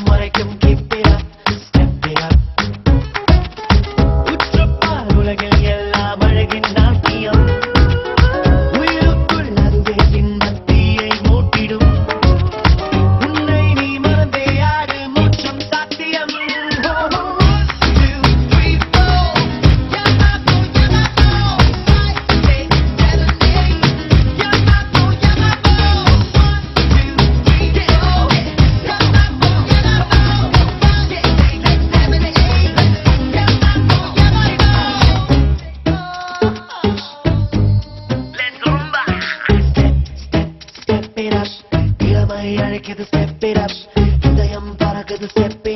வரைக்கும் keep it up, step it up. உற்றுப்பார் உலகில் எல்லாம் அழகின் நாட்டியம், உயிருக்குள் அதுவே சின்னத்தீயை மூட்டிடும். உன்னை நீ மறந்தே ஆடு, மோட்சம் சாத்தியம். 1, 2, 3, 4. Yamato, Yamato. 5, 6, 7, 8. Yamato, Yamato. 1, 2, 3, 4. Yamato, Yamato. 5, 6, 7, 8. Let's rumba. Step it up. இளமை அழைக்குது step it up. இதயம் பறக்குது step it up.